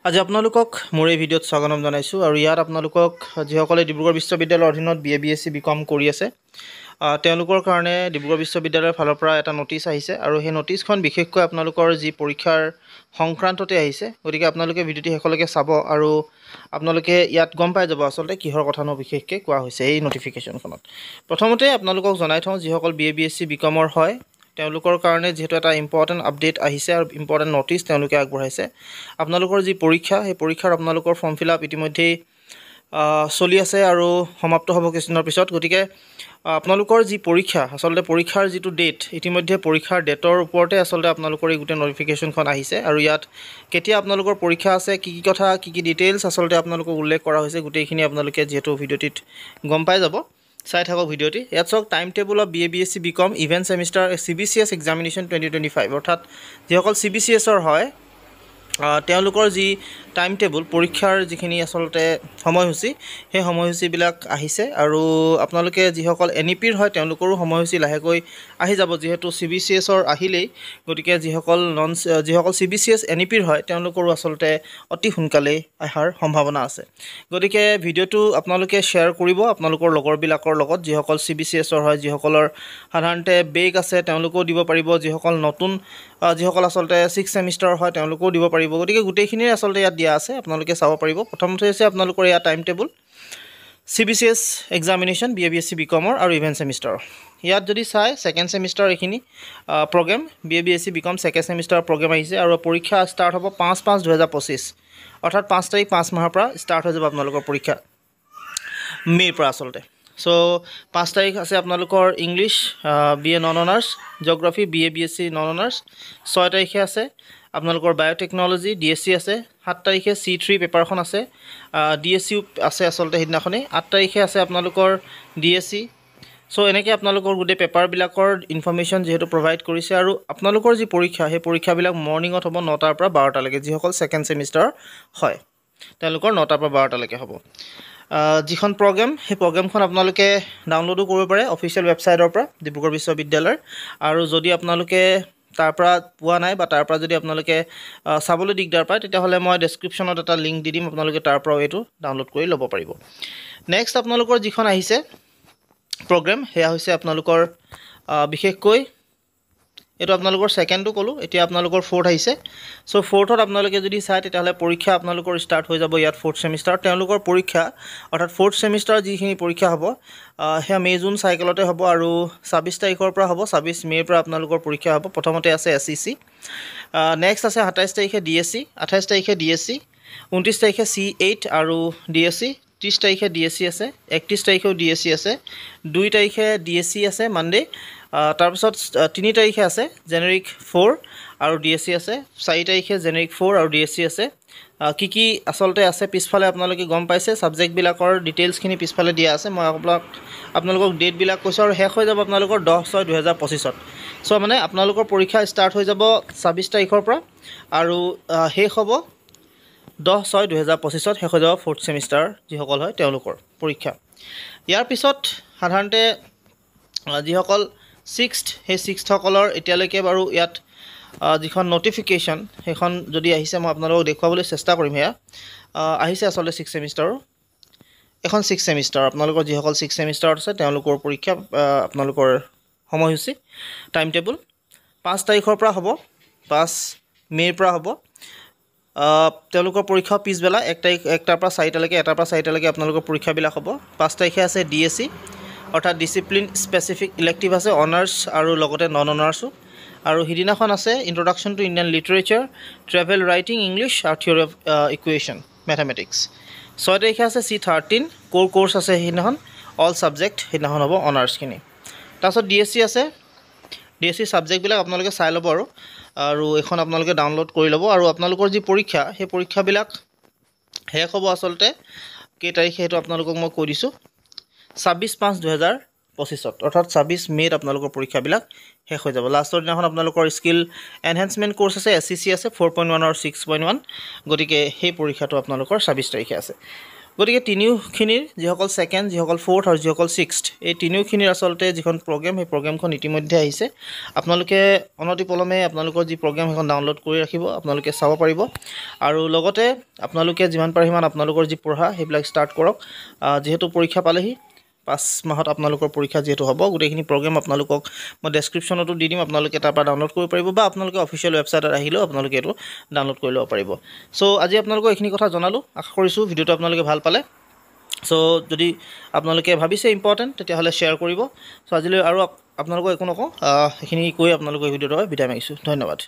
আজি আপোনালোকক মোৰ এই ভিডিঅ'ত স্বাগতম জনাইছোঁ আৰু ইয়াত আপোনালোকক যিসকলে ডিব্ৰুগড় বিশ্ববিদ্যালয়ৰ অধীনত BA BCom কৰি আছে তেওঁলোকৰ কাৰণে ডিব্ৰুগড় বিশ্ববিদ্যালয়ৰ ফালৰ পৰা এটা নটিচ আহিছে আৰু সেই নটিচখন বিশেষকৈ আপোনালোকৰ যি পৰীক্ষাৰ সংক্ৰান্ততে আহিছে গতিকে আপোনালোকে ভিডিঅ'টি শেষলৈকে চাব আৰু আপোনালোকে ইয়াত গম পাই যাব আচলতে কিহৰ কথানো বিশেষকৈ কোৱা হৈছে এই নটিফিকেশ্যনখনত প্ৰথমতে আপোনালোকক জনাই থওঁ যিসকল BA BSc BComৰ হয় তেওঁলোকৰ কাৰণে যেহেতু এটা ইম্পৰ্টেন্ট আপডেট আহিছে আৰু ইম্পৰ্টেন্ট নটিচ তেওঁলোকে আগবঢ়াইছে আপোনালোকৰ যি পৰীক্ষা সেই পৰীক্ষাৰ আপোনালোকৰ ফৰ্ম ফিল আপ ইতিমধ্যে চলি আছে আৰু সমাপ্ত হ'ব কিছুদিনৰ পিছত গতিকে আপোনালোকৰ যি পৰীক্ষা আচলতে পৰীক্ষাৰ যিটো ডেট ইতিমধ্যে পৰীক্ষাৰ ডেটৰ ওপৰতে আচলতে আপোনালোকৰ এই গোটেই নটিফিকেশ্যনখন আহিছে আৰু ইয়াত কেতিয়া আপোনালোকৰ পৰীক্ষা আছে কি কথা কি ডিটেইলছ আচলতে আপোনালোকক উল্লেখ কৰা হৈছে গোটেইখিনি আপোনালোকে যেহেতু ভিডিঅ'টিত গম পাই যাব চাই থাকক ভিডিঅ'টি ইয়াত চাওক time table of BA BSc BCom event semester CBCS examination 2025 অৰ্থাৎ যিসকল CBCSৰ হয় তেওঁলোকৰ যি টাইম টেবুল পৰীক্ষাৰ যিখিনি আচলতে সময়সূচী সেই সময়সূচীবিলাক আহিছে আৰু আপোনালোকে যিসকল NEPৰ হয় তেওঁলোকৰো সময়সূচী লাহেকৈ আহি যাব যেহেতু CBCSৰ আহিলেই গতিকে যিসকল CBCS NEPৰ হয় তেওঁলোকৰো আচলতে অতি সোনকালেই অহাৰ সম্ভাৱনা আছে গতিকে ভিডিঅ'টো আপোনালোকে শ্বেয়াৰ কৰিব আপোনালোকৰ লগৰবিলাকৰ লগত যিসকল CBCSৰ হয় যিসকলৰ সাধাৰণতে বেগ আছে তেওঁলোকেও দিব পাৰিব যিসকল নতুন যিসকল আচলতে 6 সেমিষ্টাৰ হয় তেওঁলোকেও দিব পাৰিব গতিকে গোটেইখিনিৰ আচলতে ইয়াত দিয়া আছে আপোনালোকে চাব পাৰিব প্ৰথমতে হৈছে আপোনালোকৰ ইয়াত time table CBCS examination BA BSc BComৰ আৰু ইভেন্ট সেমিষ্টাৰ ইয়াত যদি চাই সেকেন্ড সেমিষ্টাৰ এইখিনি programme BA BSc BCom second semester programme আহিছে আৰু পৰীক্ষা ষ্টাৰ্ট হ'ব 5/5/2025 অৰ্থাৎ 5 তাৰিখ 5 মাহৰ পৰা ষ্টাৰ্ট হৈ যাব আপোনালোকৰ পৰীক্ষা মে'ৰ পৰা আচলতে সো 5 তাৰিখ আছে আপোনালোকৰ English BA non honours geography BA BSc non honours 6 তাৰিখে আছে আপোনালোকৰ বায়োটেকনলজি DSc আছে 7 তাৰিখে C3 পেপাৰখন আছে DSCও আছে আচলতে হিদিনাখনে 8 তাৰিখে আছে আপোনালোকৰ DSc সো এনেকৈ আপোনালোকৰ গোটেই পেপাৰবিলাকৰ ইনফৰমেশ্যন যেহেতু প্ৰভাইড কৰিছে আৰু আপোনালোকৰ যি পৰীক্ষা সেই পৰীক্ষাবিলাক মৰ্নিঙত হ'ব 9টাৰ পৰা 12টা লৈকে যিসকল সেকেন্ড সেমিষ্টাৰ হয় তেওঁলোকৰ 9টাৰ পৰা 12টা লৈকে হ'ব যিখন প্ৰগ্ৰাম সেই প্ৰগ্ৰামখন আপোনালোকে ডাউনলোডো কৰিব পাৰে অফিচিয়েল ৱেবছাইটৰ পৰা ডিব্ৰুগড় বিশ্ববিদ্যালয়ৰ আৰু যদি আপোনালোকে তাৰ পৰা পোৱা নাই বা তাৰ পৰা যদি আপোনালোকে চাবলৈ দিগদাৰ পায় তেতিয়াহ'লে মই ডেসক্ৰিপচনত এটা লিংক দি দিম আপোনালোকে তাৰ পৰা এইটো ডাউনলোড কৰি ল'ব পাৰিব নেক্সট আপোনালোকৰ যিখন আহিছে প্ৰগ্ৰাম হেয়া হৈছে আপোনালোকৰ বিশেষকৈ এটো আপোনালোকৰ সেকেন্ডটো কলো এতিয়া আপোনালোকৰ ফোৰ্থ আহিছে সো ফোৰ্থত আপোনালোকে যদি চাই তেতিয়াহলে পৰীক্ষা আপোনালোকৰ ষ্টাৰ্ট হৈ যাব ইয়াত ফোৰ্থ সেমিষ্টাৰ তেওঁলোকৰ পৰীক্ষা অৰ্থাৎ ফোৰ্থ সেমিষ্টাৰ যিখিনি পৰীক্ষা হ'ব হেয়া মে জুন সাইকেলতে হ'ব আৰু 26 তাৰিখৰ পৰা হ'ব 26 মেৰ পৰা আপোনালোকৰ পৰীক্ষা হ'ব প্ৰথমতে আছে SEC নেক্সট আছে 27 তাৰিখে DSC 28 তাৰিখে DSC 29 তাৰিখে C8 আৰু DSC 30 তাৰিখে DSC আছে 31 তাৰিখেও DSC আছে 2 তাৰিখে DSC আছে মানডে তাৰপিছত 3 তাৰিখে আছে জেনেৰিক 4 আৰু DSC আছে 4 তাৰিখে জেনেৰিক 4 আৰু DSC আছে কি আচলতে আছে পিছফালে আপোনালোকে গম পাইছে সাবজেক্ট বিলাকৰ ডিটেইলছ খিনি পিছফালে দিয়া আছে মই আপোনালোকক ডেট বিলাক কৈছো আৰু শেষ হৈ যাব আপোনালোকৰ 10/6/2025 ত সো মানে আপোনালোকৰ পৰীক্ষা ষ্টাৰ্ট হৈ যাব 26 তাৰিখৰ পৰা আৰু শেষ হ'ব 10/6/2025 ত শেষ হৈ যাব ফোৰ্থ সেমিষ্টাৰ যিসকল হয় তেওঁলোকৰ পৰীক্ষা ইয়াৰ পিছত সাধাৰণতে যিসকল 6th সেই 6th সকলৰ এতিয়ালৈকে বাৰু ইয়াত যিখন নটিফিকেশ্যন সেইখন যদি আহিছে মই আপোনালোকক দেখুৱাবলৈ চেষ্টা কৰিম হেয়া আহিছে আচলতে 6 সেমিষ্টাৰ এখন 6 সেমিষ্টাৰ আপোনালোকৰ যিসকল 6 সেমিষ্টাৰত আছে তেওঁলোকৰ পৰীক্ষা আপোনালোকৰ সময়সূচী টাইম টেবুল 5 তাৰিখৰ পৰা হ'ব 5 মেৰ পৰা হ'ব তেওঁলোকৰ পৰীক্ষা পিছবেলা 1 তাৰিখ 1টাৰ পৰা 4টা লৈকে 1টাৰ পৰা 4টা লৈকে আপোনালোকৰ পৰীক্ষাবিলাক হ'ব 5 তাৰিখে আছে DSC অৰ্থাৎ ডিসিপ্লিন স্পেসিফিক ইলেক্টিভ আছে অনাৰ্স আৰু লগতে নন অনাৰ্সও আৰু হিদিনাখন আছে introduction to Indian literature travel writing English আৰু থিওৰি অফ ইকুৱেশ্যন মেথমেটিক্স 6 তাৰিখে আছে C13 কোৰ্স আছে হিদিনাখন অল সাবজেক্ট হিদিনাখন হ'ব অনাৰ্সখিনি তাৰপিছত DSC আছে DSC সাবজেক্টবিলাক আপোনালোকে চাই ল'ব আৰু এখন আপোনালোকে ডাউনলোড কৰি ল'ব আৰু আপোনালোকৰ যি পৰীক্ষা সেই পৰীক্ষাবিলাক শেষ হ'ব আচলতে কেই তাৰিখে হেতু আপোনালোকক মই কৈ দিছো 26/5/2025 অৰ্থাৎ 26 মেত আপোনালোকৰ পৰীক্ষাবিলাক শেষ হৈ যাব লাষ্টৰ দিনাখন আপোনালোকৰ স্কিল এনহান্সমেন্ট কোৰ্স আছে SCC আছে 4.1 আৰু 6.1 গতিকে সেই পৰীক্ষাটো আপোনালোকৰ 26 তাৰিখে আছে গতিকে তিনিওখিনিৰ যিসকল ছেকেণ্ড, যিসকল ফ'ৰ্থ আৰু যিসকল ছিক্সথ, এই তিনিওখিনিৰ আচলতে যিখন প্ৰগ্ৰেম, সেই প্ৰগ্ৰেমখন ইতিমধ্যে আহিছে। আপোনালোকে অনতিপলমে আপোনালোকৰ যি প্ৰগ্ৰেম সেইখন ডাউনলোড কৰি ৰাখিব, আপোনালোকে চাব পাৰিব। আৰু লগতে আপোনালোকে যিমান পাৰে সিমান আপোনালোকৰ যি পঢ়া সেইবিলাক ষ্টাৰ্ট কৰক। যিহেতু পৰীক্ষা পালেহি, 5 মাহত আপোনালোকৰ পৰীক্ষা যিহেতু হ'ব, গোটেইখিনি প্ৰগ্ৰেম আপোনালোকক মই ডেছক্ৰিপশ্যনতো দি দিম, আপোনালোকে তাৰ পৰা ডাউনলোড কৰিব পাৰিব বা আপোনালোকে অফিচিয়েল ৱেবছাইটত আহিলেও আপোনালোকে এইটো ডাউনলোড কৰি ল'ব পাৰিব। চ' আজি আপোনালোকক এইখিনি কথা জনালোঁ। আশা কৰিছোঁ ভিডিঅ'টো আপোনালোকে ভাল পালে। চ' যদি আপোনালোকে ভাবিছে ইম্পৰ্টেণ্ট, তেতিয়াহ'লে শ্বেয়াৰ কৰিব। চ' আজিলৈ আৰু আপোনালোকক একো নকওঁ, সেইখিনি কৈ আপোনালোকৰ এই ভিডিঅ'টো বিদায় মাৰিছোঁ। ধন্যবাদ।